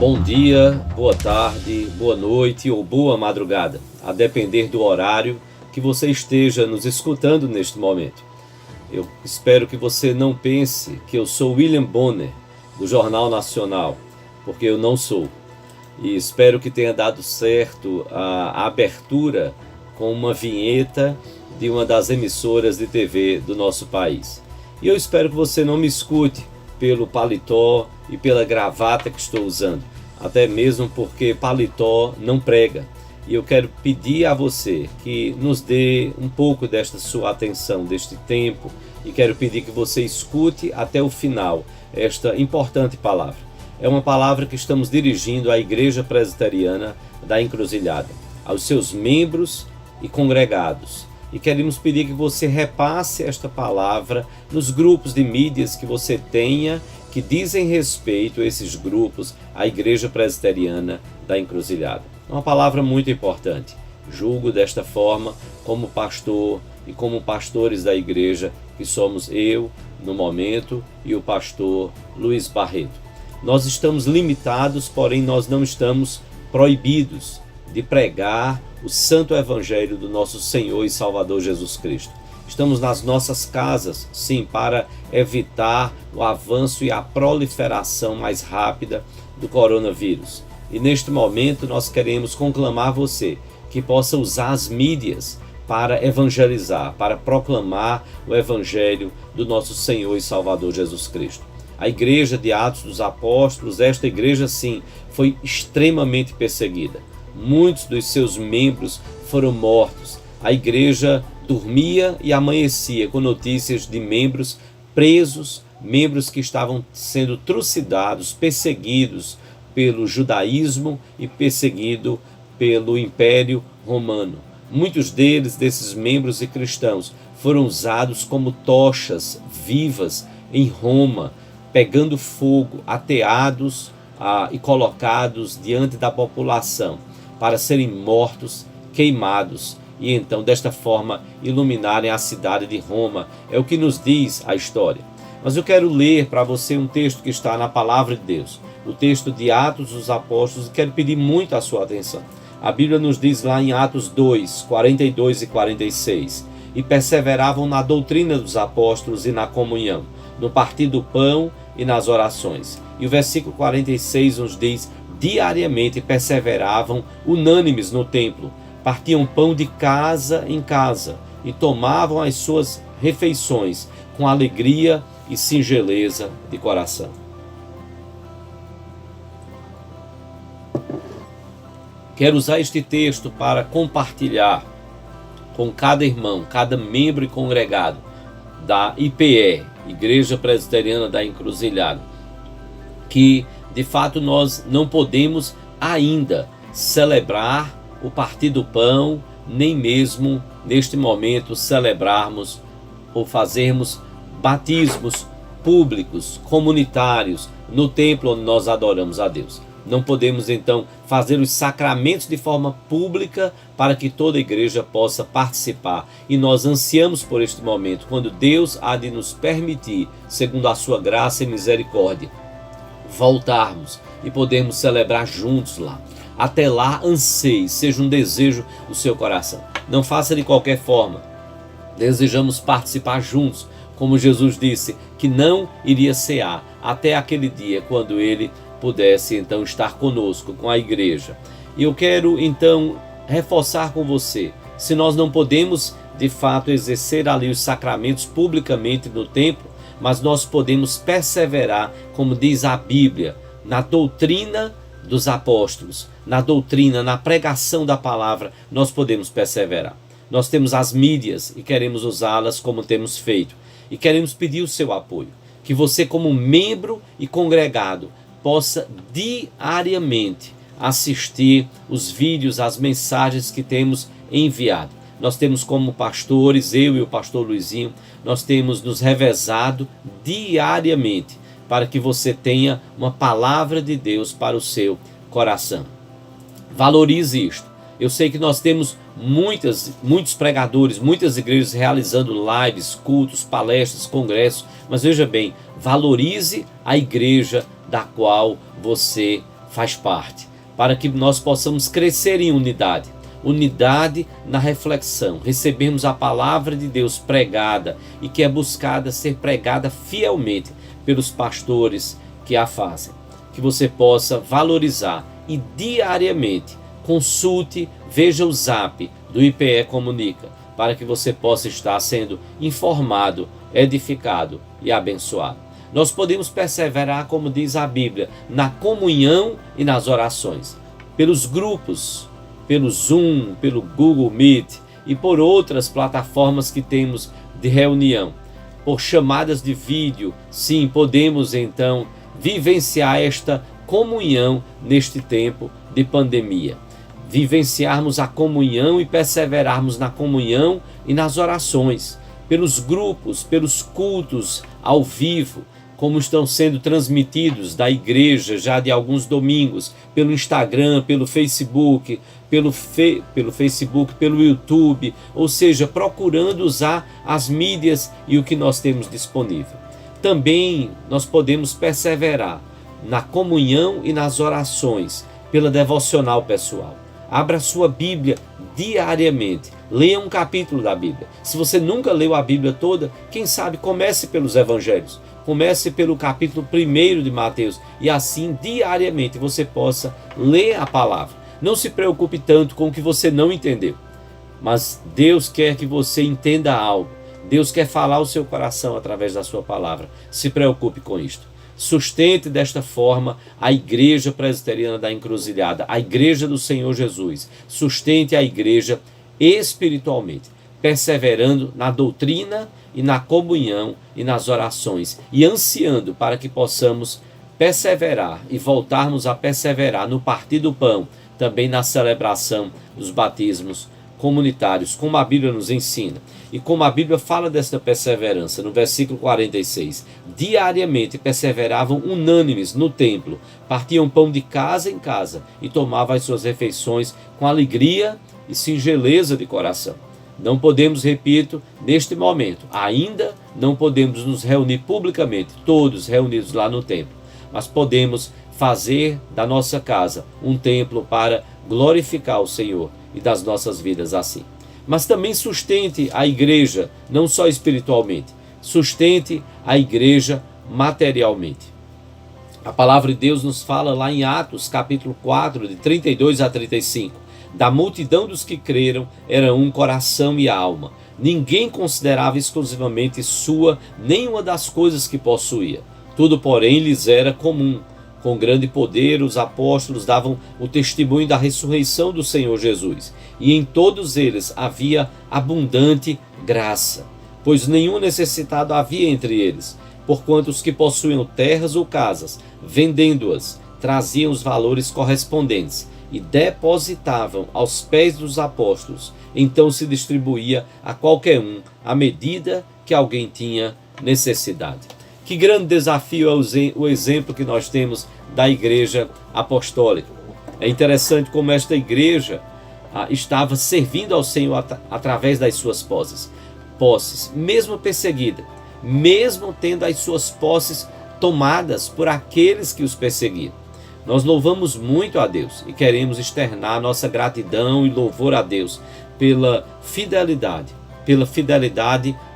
Bom dia, boa tarde, boa noite ou boa madrugada, a depender do horário que você esteja nos escutando neste momento. Eu espero que você não pense que eu sou William Bonner, do Jornal Nacional, porque eu não sou. E espero que tenha dado certo a abertura com uma vinheta de uma das emissoras de TV do nosso país. E eu espero que você não me escute pelo paletó e pela gravata que estou usando, até mesmo porque paletó não prega. E eu quero pedir a você que nos dê um pouco desta sua atenção, deste tempo, e quero pedir que você escute até o final esta importante palavra. É uma palavra que estamos dirigindo à Igreja Presbiteriana da Encruzilhada, aos seus membros e congregados. E queremos pedir que você repasse esta palavra nos grupos de mídias que você tenha, que dizem respeito a esses grupos, à Igreja Presbiteriana da Encruzilhada. É uma palavra muito importante. Julgo desta forma como pastor e como pastores da igreja, que somos eu, no momento, e o pastor Luiz Barreto. Nós estamos limitados, porém nós não estamos proibidos de pregar o santo evangelho do nosso Senhor e Salvador Jesus Cristo. Estamos nas nossas casas, sim, para evitar o avanço e a proliferação mais rápida do coronavírus. E neste momento nós queremos conclamar você que possa usar as mídias para evangelizar, para proclamar o evangelho do nosso Senhor e Salvador Jesus Cristo. A igreja de Atos dos Apóstolos, esta igreja sim, foi extremamente perseguida. Muitos dos seus membros foram mortos. A igreja dormia e amanhecia com notícias de membros presos, membros que estavam sendo trucidados, perseguidos pelo judaísmo e perseguido pelo Império Romano. Muitos desses membros e cristãos, foram usados como tochas vivas em Roma, pegando fogo, ateados e colocados diante da população, para serem mortos, queimados, e então desta forma iluminarem a cidade de Roma. É o que nos diz a história. Mas eu quero ler para você um texto que está na Palavra de Deus, o texto de Atos dos Apóstolos, e quero pedir muito a sua atenção. A Bíblia nos diz lá em Atos 2, 42 e 46, e perseveravam na doutrina dos apóstolos e na comunhão, no partir do pão e nas orações. E o versículo 46 nos diz: diariamente perseveravam unânimes no templo, partiam pão de casa em casa e tomavam as suas refeições com alegria e singeleza de coração. Quero usar este texto para compartilhar com cada irmão, cada membro e congregado da IPE, Igreja Presbiteriana da Encruzilhada, que de fato nós não podemos ainda celebrar o partir do pão, nem mesmo neste momento celebrarmos ou fazermos batismos públicos, comunitários, no templo onde nós adoramos a Deus. Não podemos então fazer os sacramentos de forma pública para que toda a igreja possa participar. E nós ansiamos por este momento, quando Deus há de nos permitir, segundo a sua graça e misericórdia, voltarmos e podermos celebrar juntos lá. Até lá, anseie, seja um desejo do seu coração. Não faça de qualquer forma. Desejamos participar juntos, como Jesus disse que não iria cear até aquele dia quando ele pudesse então estar conosco, com a igreja. E eu quero então reforçar com você, se nós não podemos de fato exercer ali os sacramentos publicamente no templo, mas nós podemos perseverar, como diz a Bíblia, na doutrina dos apóstolos, na doutrina, na pregação da palavra, nós podemos perseverar. Nós temos as mídias e queremos usá-las como temos feito. E queremos pedir o seu apoio, que você como membro e congregado possa diariamente assistir os vídeos, as mensagens que temos enviado. Nós temos como pastores, eu e o pastor Luizinho, nós temos nos revezado diariamente para que você tenha uma palavra de Deus para o seu coração. Valorize isto. Eu sei que nós temos muitos pregadores, muitas igrejas realizando lives, cultos, palestras, congressos, mas veja bem, valorize a igreja da qual você faz parte, para que nós possamos crescer em unidade. Unidade na reflexão, recebermos a palavra de Deus pregada e que é buscada ser pregada fielmente pelos pastores que a fazem. Que você possa valorizar e diariamente consulte, veja o Zap do IPE Comunica, para que você possa estar sendo informado, edificado e abençoado. Nós podemos perseverar, como diz a Bíblia, na comunhão e nas orações, pelos grupos, pelo Zoom, pelo Google Meet e por outras plataformas que temos de reunião, por chamadas de vídeo. Sim, podemos então vivenciar esta comunhão neste tempo de pandemia. Vivenciarmos a comunhão e perseverarmos na comunhão e nas orações, pelos grupos, pelos cultos ao vivo, como estão sendo transmitidos da igreja já de alguns domingos, pelo Instagram, pelo Facebook, pelo YouTube, ou seja, procurando usar as mídias e o que nós temos disponível. Também nós podemos perseverar na comunhão e nas orações, pela devocional pessoal. Abra sua Bíblia diariamente, leia um capítulo da Bíblia. Se você nunca leu a Bíblia toda, quem sabe comece pelos Evangelhos. Comece pelo capítulo 1 de Mateus e assim diariamente você possa ler a palavra. Não se preocupe tanto com o que você não entendeu, mas Deus quer que você entenda algo. Deus quer falar ao seu coração através da sua palavra. Se preocupe com isto. Sustente desta forma a Igreja Presbiteriana da Encruzilhada, a Igreja do Senhor Jesus. Sustente a Igreja espiritualmente, perseverando na doutrina e na comunhão e nas orações, e ansiando para que possamos perseverar e voltarmos a perseverar no partir do pão, também na celebração dos batismos comunitários, como a Bíblia nos ensina. E como a Bíblia fala desta perseverança, no versículo 46, diariamente perseveravam unânimes no templo, partiam pão de casa em casa e tomavam as suas refeições com alegria e singeleza de coração. Não podemos, repito, neste momento, ainda não podemos nos reunir publicamente, todos reunidos lá no templo, mas podemos fazer da nossa casa um templo para glorificar o Senhor e das nossas vidas assim. Mas também sustente a igreja, não só espiritualmente, sustente a igreja materialmente. A palavra de Deus nos fala lá em Atos, capítulo 4, de 32 a 35. Da multidão dos que creram, era um coração e alma. Ninguém considerava exclusivamente sua nenhuma das coisas que possuía. Tudo, porém, lhes era comum. Com grande poder, os apóstolos davam o testemunho da ressurreição do Senhor Jesus. E em todos eles havia abundante graça, pois nenhum necessitado havia entre eles, porquanto os que possuíam terras ou casas, vendendo-as, traziam os valores correspondentes e depositavam aos pés dos apóstolos. Então se distribuía a qualquer um à medida que alguém tinha necessidade. Que grande desafio é o exemplo que nós temos da igreja apostólica. É interessante como esta igreja estava servindo ao Senhor através das suas posses, mesmo perseguida, mesmo tendo as suas posses tomadas por aqueles que os perseguiam. Nós louvamos muito a Deus e queremos externar nossa gratidão e louvor a Deus pela fidelidade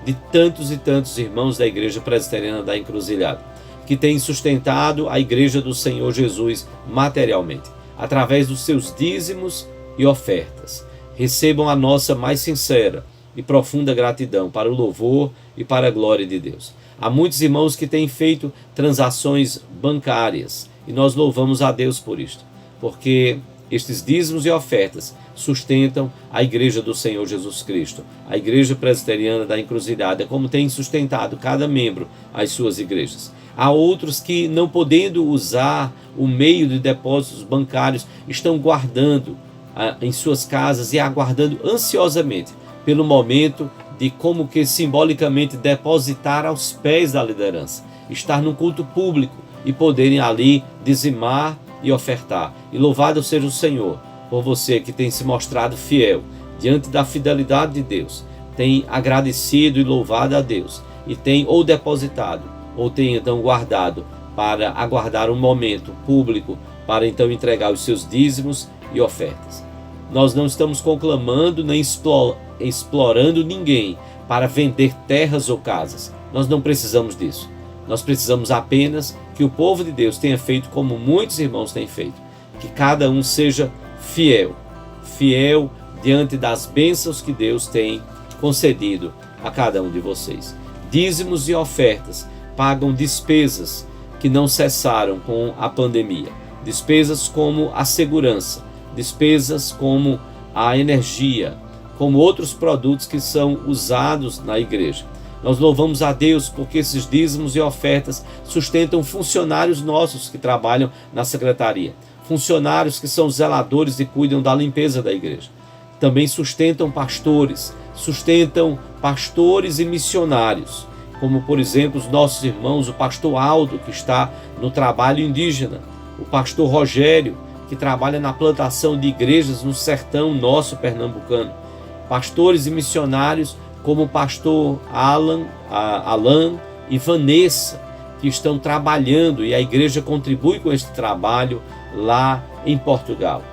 de tantos e tantos irmãos da Igreja Presbiteriana da Encruzilhada, que têm sustentado a Igreja do Senhor Jesus materialmente, através dos seus dízimos e ofertas. Recebam a nossa mais sincera e profunda gratidão para o louvor e para a glória de Deus. Há muitos irmãos que têm feito transações bancárias e nós louvamos a Deus por isto, porque estes dízimos e ofertas sustentam a Igreja do Senhor Jesus Cristo, a Igreja Presbiteriana da Encruzilhada, como tem sustentado cada membro as suas igrejas. Há outros que, não podendo usar o meio de depósitos bancários, estão guardando em suas casas e aguardando ansiosamente pelo momento de como que simbolicamente depositar aos pés da liderança, estar num culto público e poderem ali dizimar e ofertar. E louvado seja o Senhor por você que tem se mostrado fiel diante da fidelidade de Deus, tem agradecido e louvado a Deus e tem ou depositado ou tem então guardado para aguardar um momento público para então entregar os seus dízimos e ofertas. Nós não estamos conclamando nem explorando ninguém para vender terras ou casas. Nós não precisamos disso. Nós precisamos apenas que o povo de Deus tenha feito como muitos irmãos têm feito. Que cada um seja fiel diante das bênçãos que Deus tem concedido a cada um de vocês. Dízimos e ofertas pagam despesas que não cessaram com a pandemia. Despesas como a segurança, despesas como a energia, como outros produtos que são usados na igreja. Nós louvamos a Deus porque esses dízimos e ofertas sustentam funcionários nossos que trabalham na secretaria, funcionários que são zeladores e cuidam da limpeza da igreja. Também sustentam pastores e missionários, como por exemplo os nossos irmãos, o pastor Aldo, que está no trabalho indígena, o pastor Rogério, que trabalha na plantação de igrejas no sertão nosso pernambucano, pastores e missionários como o pastor Alan e Vanessa, que estão trabalhando, e a igreja contribui com este trabalho lá em Portugal.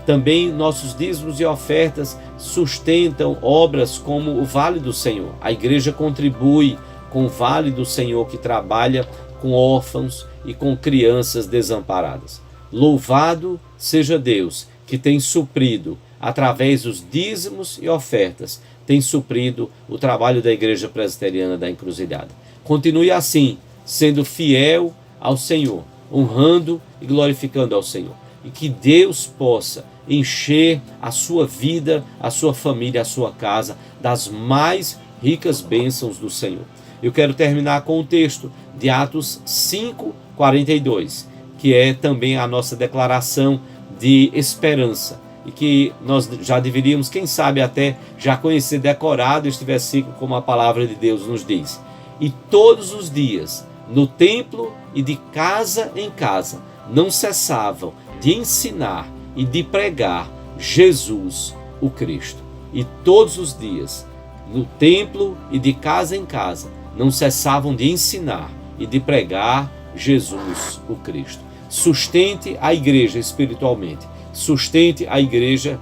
Também nossos dízimos e ofertas sustentam obras como o Vale do Senhor. A igreja contribui com o Vale do Senhor, que trabalha com órfãos e com crianças desamparadas. Louvado seja Deus, que tem suprido, através dos dízimos e ofertas, tem suprido o trabalho da Igreja Presbiteriana da Encruzilhada. Continue assim, sendo fiel ao Senhor, honrando e glorificando ao Senhor. E que Deus possa encher a sua vida, a sua família, a sua casa das mais ricas bênçãos do Senhor. Eu quero terminar com o texto de Atos 5:42, que é também a nossa declaração de esperança, e que nós já deveríamos, quem sabe até já conhecer decorado este versículo, como a palavra de Deus nos diz. E todos os dias, no templo e de casa em casa, não cessavam de ensinar e de pregar Jesus, o Cristo. E todos os dias, no templo e de casa em casa, não cessavam de ensinar e de pregar Jesus, o Cristo. Sustente a igreja espiritualmente, sustente a igreja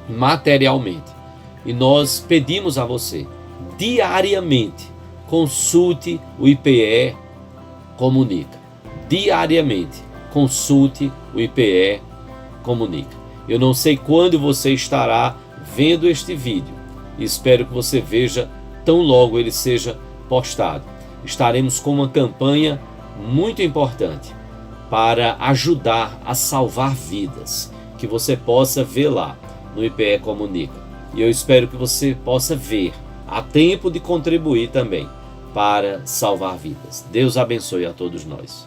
materialmente. E nós pedimos a você, diariamente, consulte o IPE Comunica. Diariamente, consulte o IPE Comunica. Eu não sei quando você estará vendo este vídeo, e espero que você veja tão logo ele seja postado. Estaremos com uma campanha muito importante para ajudar a salvar vidas, que você possa ver lá no IPE Comunica. E eu espero que você possa ver a tempo de contribuir também para salvar vidas. Deus abençoe a todos nós.